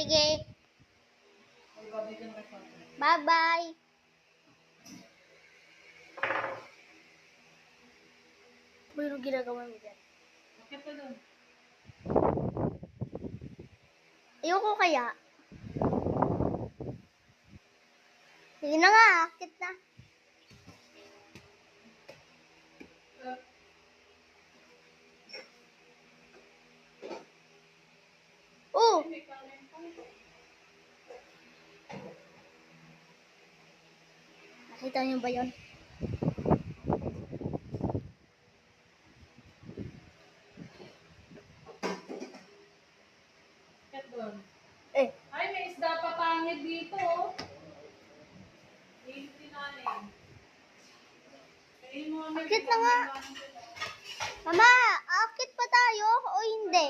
Sige. Bye-bye. Ano yung ginagawa mo dyan? Bakit pa doon? Ayoko kaya. Sige na nga, akit na. Oh! Nakita niyo ba yun? Bakit doon? Eh, Ay, may isda pa pangit dito, oh. Hindi nanin. Kainin mo kami. akit na nga. Mama, akit pa tayo o hindi?